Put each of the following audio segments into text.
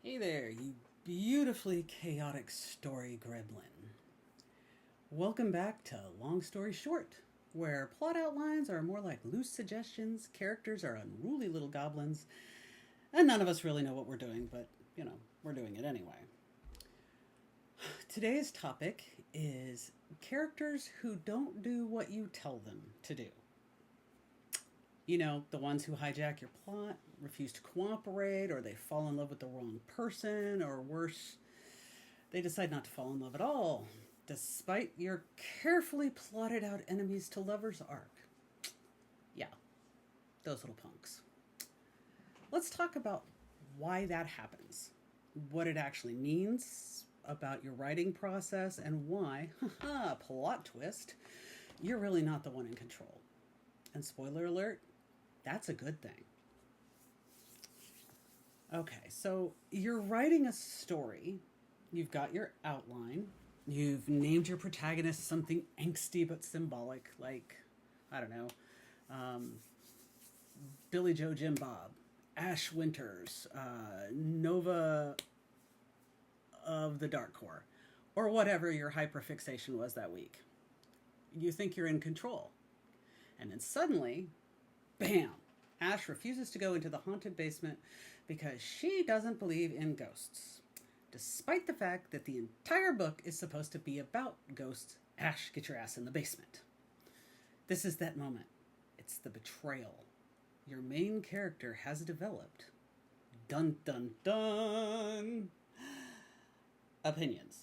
Hey there, you beautifully chaotic story gremlin. Welcome back to Long Story Short, where plot outlines are more like loose suggestions, characters are unruly little goblins, and none of us really know what we're doing, but, we're doing it anyway. Today's topic is characters who don't do what you tell them to do. You know, the ones who hijack your plot, refuse to cooperate, or they fall in love with the wrong person, or worse, they decide not to fall in love at all, despite your carefully plotted out enemies to lovers arc. Yeah, those little punks. Let's talk about why that happens, what it actually means about your writing process, and why, haha, plot twist, you're really not the one in control. And spoiler alert, that's a good thing. Okay, so you're writing a story, you've got your outline, you've named your protagonist something angsty but symbolic, like, I don't know, um, Billy Joe Jim Bob, Ash Winters, Nova of the Dark Core, or whatever your hyperfixation was that week. You think you're in control. And then suddenly, bam, Ash refuses to go into the haunted basement because she doesn't believe in ghosts. Despite the fact that the entire book is supposed to be about ghosts, Ash, get your ass in the basement. This is that moment. It's the betrayal. Your main character has developed. Dun dun dun! Opinions.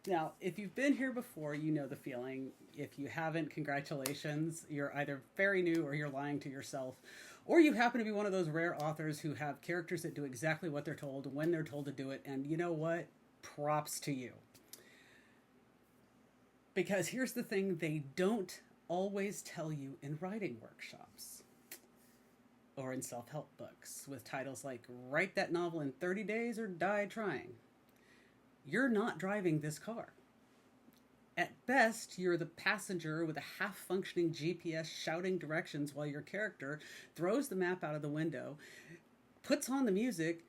Now, if you've been here before, you know the feeling. If you haven't, congratulations. You're either very new or you're lying to yourself. Or you happen to be one of those rare authors who have characters that do exactly what they're told when they're told to do it. And you know what? Props to you. Because here's the thing, they don't always tell you in writing workshops or in self-help books with titles like Write That Novel in 30 Days or Die Trying. You're not driving this car. At best, you're the passenger with a half-functioning GPS shouting directions while your character throws the map out of the window, puts on the music,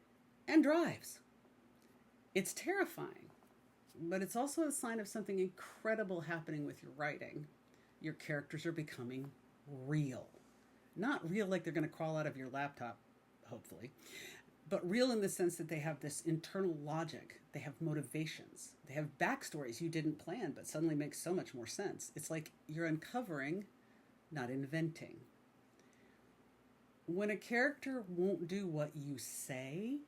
and drives. It's terrifying, but it's also a sign of something incredible happening with your writing. Your characters are becoming real. Not real like they're going to crawl out of your laptop, hopefully, but real in the sense that they have this internal logic. They have motivations. They have backstories you didn't plan, but suddenly make so much more sense. It's like you're uncovering, not inventing. When a character won't do what you say,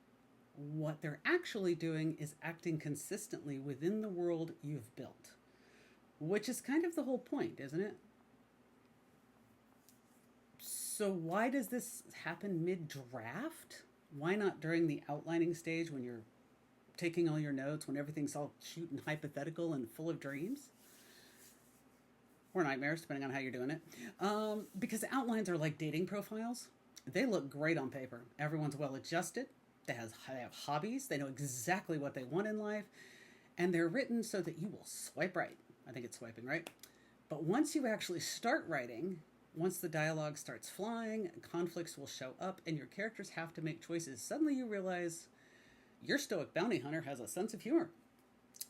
what they're actually doing is acting consistently within the world you've built, which is kind of the whole point, isn't it? So, why does this happen mid draft? Why not during the outlining stage when you're taking all your notes, when everything's all cute and hypothetical and full of dreams? Or nightmares, depending on how you're doing it. Because outlines are like dating profiles. They look great on paper. Everyone's well adjusted. They have hobbies. They know exactly what they want in life. And they're written so that you will swipe right. I think it's swiping right. But once you actually start writing, once the dialogue starts flying, conflicts will show up and your characters have to make choices. Suddenly you realize your stoic bounty hunter has a sense of humor.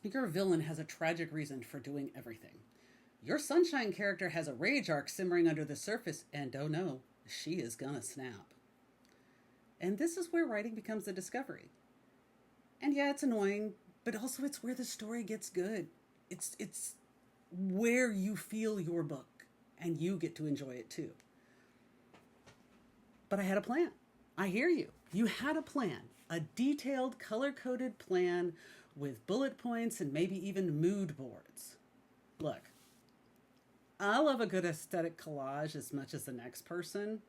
Your villain has a tragic reason for doing everything. Your sunshine character has a rage arc simmering under the surface, and oh no, she is gonna snap. And this is where writing becomes a discovery. And yeah, it's annoying, but also it's where the story gets good. It's where you feel your book and you get to enjoy it too. But I had a plan. I hear you. You had a plan, a detailed, color-coded plan with bullet points and maybe even mood boards. Look, I love a good aesthetic collage as much as the next person,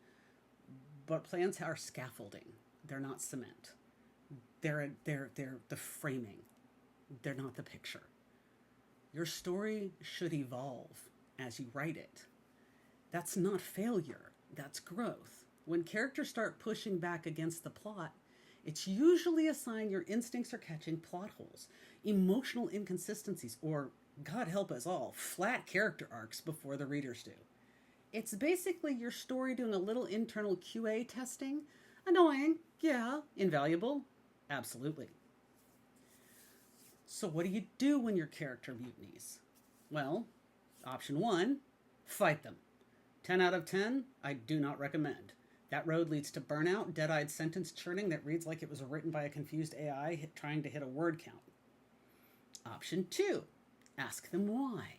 but plans are scaffolding. They're not cement. They're the framing. They're not the picture. Your story should evolve as you write it. That's not failure. That's growth. When characters start pushing back against the plot, it's usually a sign your instincts are catching plot holes, emotional inconsistencies, or, God help us all, flat character arcs before the readers do. It's basically your story doing a little internal QA testing Annoying, yeah. Invaluable, absolutely. So, what do you do when your character mutinies? Well, option one, fight them. 10 out of 10, I do not recommend. That road leads to burnout, dead eyed sentence churning that reads like it was written by a confused AI trying to hit a word count. Option two, ask them why.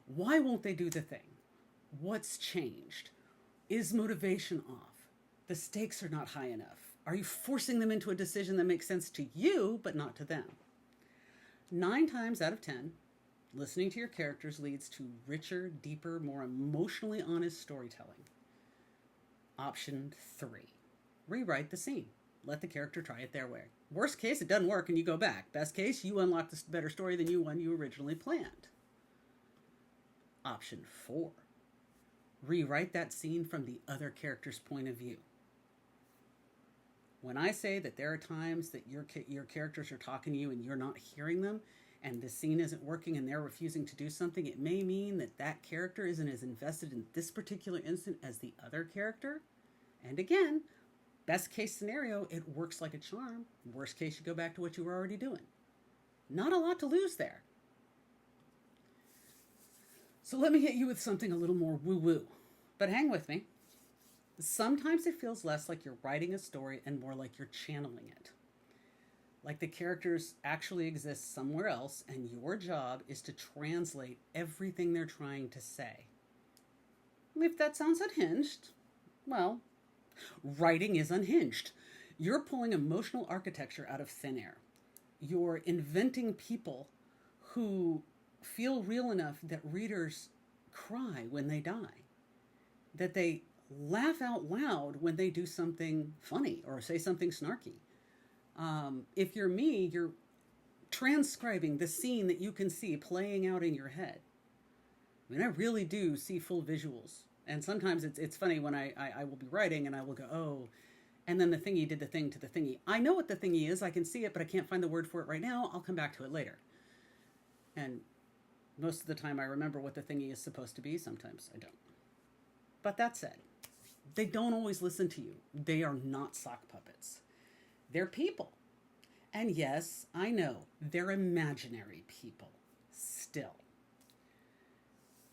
Why won't they do the thing? What's changed? Is motivation off? The stakes are not high enough. Are you forcing them into a decision that makes sense to you, but not to them? 9 times out of 10, listening to your characters leads to richer, deeper, more emotionally honest storytelling. Option 3, rewrite the scene. Let the character try it their way. Worst case, it doesn't work and you go back. Best case, you unlock this better story than one you originally planned. Option 4, rewrite that scene from the other character's point of view. When I say that there are times that your characters are talking to you and you're not hearing them, and the scene isn't working and they're refusing to do something, it may mean that that character isn't as invested in this particular instant as the other character. And again, best case scenario, it works like a charm. Worst case, you go back to what you were already doing. Not a lot to lose there. So let me hit you with something a little more woo-woo, but hang with me. Sometimes it feels less like you're writing a story and more like you're channeling it. Like the characters actually exist somewhere else and your job is to translate everything they're trying to say. If that sounds unhinged, well, writing is unhinged. You're pulling emotional architecture out of thin air. You're inventing people who feel real enough that readers cry when they die, that they laugh out loud when they do something funny or say something snarky. If you're me, you're transcribing the scene that you can see playing out in your head. I mean, I really do see full visuals. And sometimes it's funny when I will be writing and I will go, oh, and then the thingy did the thing to the thingy. I know what the thingy is. I can see it, but I can't find the word for it right now. I'll come back to it later. And most of the time I remember what the thingy is supposed to be. Sometimes I don't. But that said, they don't always listen to you. They are not sock puppets. They're people. And yes, I know, they're imaginary people. Still.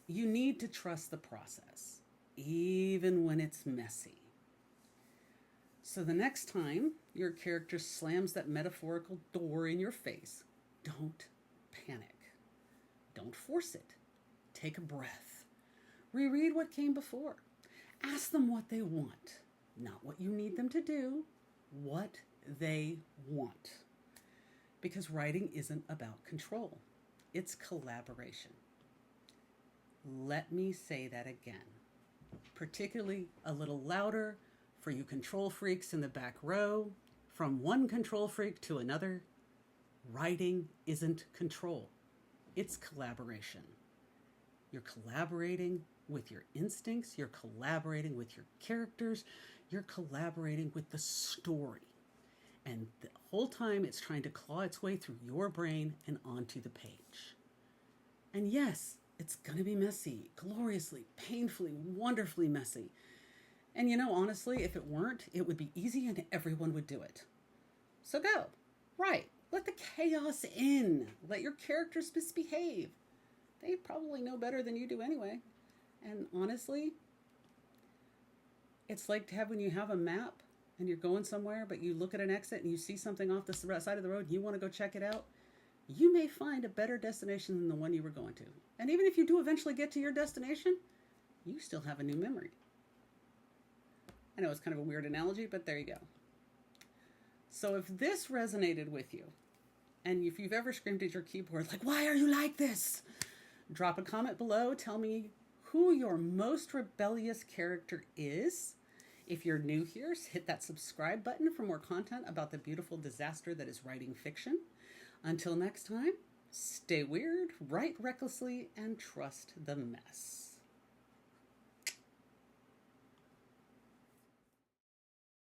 You need to trust the process, even when it's messy. So the next time your character slams that metaphorical door in your face, don't panic. Don't force it. Take a breath. Reread what came before. Ask them what they want, not what you need them to do, what they want. Because writing isn't about control. It's collaboration. Let me say that again, particularly a little louder for you control freaks in the back row. From one control freak to another, writing isn't control. It's collaboration. You're collaborating with your instincts. You're collaborating with your characters. You're collaborating with the story. And the whole time it's trying to claw its way through your brain and onto the page. And yes, it's going to be messy, gloriously, painfully, wonderfully messy. And you know, honestly, if it weren't, it would be easy and everyone would do it. So go. Write. Let the chaos in. Let your characters misbehave. They probably know better than you do anyway. And honestly, it's like when you have a map and you're going somewhere, but you look at an exit and you see something off the side of the road and you want to go check it out. You may find a better destination than the one you were going to. And even if you do eventually get to your destination, you still have a new memory. I know it's kind of a weird analogy, but there you go. So if this resonated with you, and if you've ever screamed at your keyboard, like, why are you like this? Drop a comment below. Tell me who your most rebellious character is. If you're new here, hit that subscribe button for more content about the beautiful disaster that is writing fiction. Until next time, stay weird, write recklessly, and trust the mess.